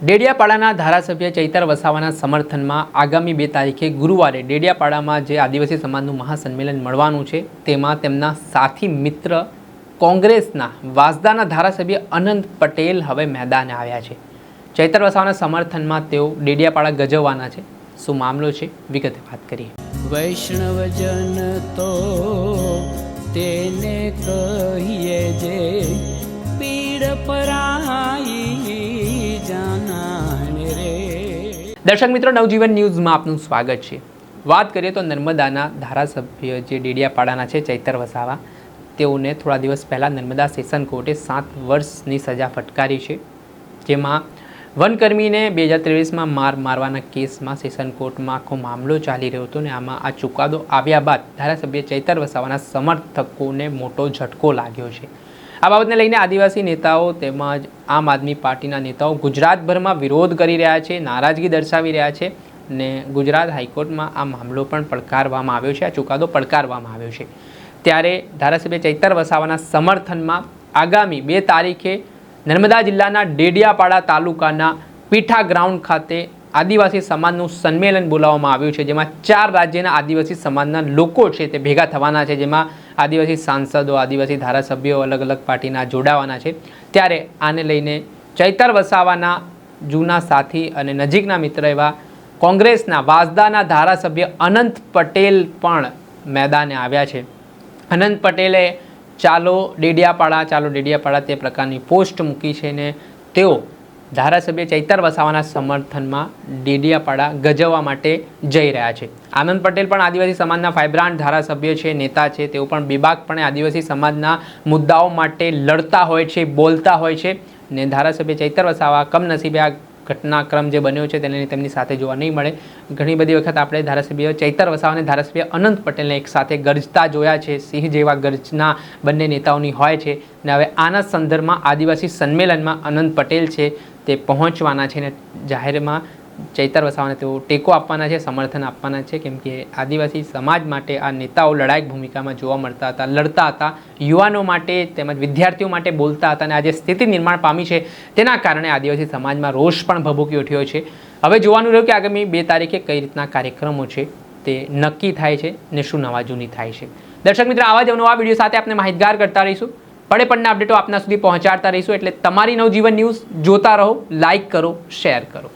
ડેડિયાપાડાના ધારાસભ્ય ચૈતર વસાવાના સમર્થનમાં આગામી 2 તારીખે ગુરુવારે ડેડિયાપાડામાં જે આદિવાસી સમાજનું મહાસંમેલન મળવાનું છે તેમાં તેમના સાથી મિત્ર કોંગ્રેસના વાસદાના ધારાસભ્ય અનંત પટેલ હવે મેદાને આવ્યા છે। ચૈતર વસાવાના સમર્થનમાં તેઓ ડેડિયાપાડા ગજવવાના છે। શું મામલો છે વિગતે વાત કરીએ। વૈષ્ણવજન તો તેને કહીએ જે પીડ પરાઈ જાનાને રે। દર્શક મિત્રો, નવજીવન ન્યૂઝમાં આપનું સ્વાગત છે। વાત કરીએ તો નર્મદાના ધારાસભ્ય જે ડેડિયાપાડાના છે ચૈતર વસાવા, તેઓને થોડા દિવસ પહેલાં નર્મદા સેશન કોર્ટે 7 વર્ષની સજા ફટકારી છે, જેમાં વનકર્મીને 2023માં મારવાના કેસમાં સેશન કોર્ટમાં આખો મામલો ચાલી રહ્યો હતો ને આમાં આ ચુકાદો આવ્યા બાદ ધારાસભ્ય ચૈતર વસાવાના સમર્થકોને મોટો ઝટકો લાગ્યો છે। આ બાબતને લઈને આદિવાસી નેતાઓ તેમજ આમ આદમી પાર્ટીના નેતાઓ ગુજરાતભરમાં વિરોધ કરી રહ્યા છે, નારાજગી દર્શાવી રહ્યા છે ને ગુજરાત હાઈકોર્ટમાં આ મામલો પણ પડકારવામાં આવ્યો છે, આ ચુકાદો પડકારવામાં આવ્યો છે। ત્યારે ધારાસભ્ય ચૈતર વસાવાના સમર્થનમાં આગામી 2 તારીખે નર્મદા જિલ્લાના ડેડિયાપાડા તાલુકાના પીઠા ગ્રાઉન્ડ ખાતે આદિવાસી સમાજનું સંમેલન બોલાવવામાં આવ્યું છે, જેમાં 4 રાજ્યના આદિવાસી સમાજના લોકો છે તે ભેગા થવાના છે, જેમાં આદિવાસી સાંસદો, આદિવાસી ધારાસભ્યો અલગ અલગ પાર્ટીના જોડાવાના છે। ત્યારે આને લઈને ચૈતર વસાવાના જૂના સાથી અને નજીકના મિત્ર એવા કોંગ્રેસના વાસદાના ધારાસભ્ય અનંત પટેલ પણ મેદાને આવ્યા છે। અનંત પટેલે ચાલો ડેડિયાપાડા તે પ્રકારની પોસ્ટ મૂકી છે ને તેઓ ધારાસભ્ય ચૈતર વસાવાના સમર્થનમાં ડેડિયાપાડા ગજવવા માટે જઈ રહ્યા છે। આનંદ પટેલ પણ આદિવાસી સમાજના ફાઇબ્રાન્ટ ધારાસભ્ય છે, નેતા છે, તેઓ પણ બેબાકપણે આદિવાસી સમાજના મુદ્દાઓ માટે લડતા હોય છે, બોલતા હોય છે ને ધારાસભ્ય ચૈતર વસાવા કમનસીબે આ ઘટનાક્રમ જે બન્યો છે તેને તેમની સાથે જોવા નહીં મળે। ઘણી બધી વખત આપણે ધારાસભ્ય ચૈતર વસાવા અને ધારાસભ્ય અનંત પટેલને એક સાથે ગરજતા જોયા છે, સિંહ જેવા ગર્જના બંને નેતાઓની હોય છે ને હવે આના સંદર્ભમાં આદિવાસી સંમેલનમાં અનંત પટેલ છે તે પહોંચવાના છે ને જાહેરમાં ચૈતર વસાવાને તેઓ ટેકો આપવાના છે, સમર્થન આપવાના છે, કેમ કે આદિવાસી સમાજ માટે આ નેતાઓ લડાયક ભૂમિકામાં જોવા મળતા હતા, લડતા હતા, યુવાનો માટે તેમજ વિદ્યાર્થીઓ માટે બોલતા હતા અને આજે સ્થિતિ નિર્માણ પામી છે તેના કારણે આદિવાસી સમાજમાં રોષ પણ ભભૂકી ઉઠ્યો છે। હવે જોવાનું રહ્યું કે આગામી 2 તારીખે કઈ રીતના કાર્યક્રમો છે તે નક્કી થાય છે ને શું નવા જૂની થાય છે। દર્શક મિત્રો, આવા જ નવા વિડીયો સાથે આપણે માહિતગાર કરતા રહીશું, પડે અપડેટો આપના સુધી પહોંચાડતા રહીશું, એટલે તમારી નવજીવન ન્યૂઝ જોતા રહો, લાઇક કરો, શેર કરો।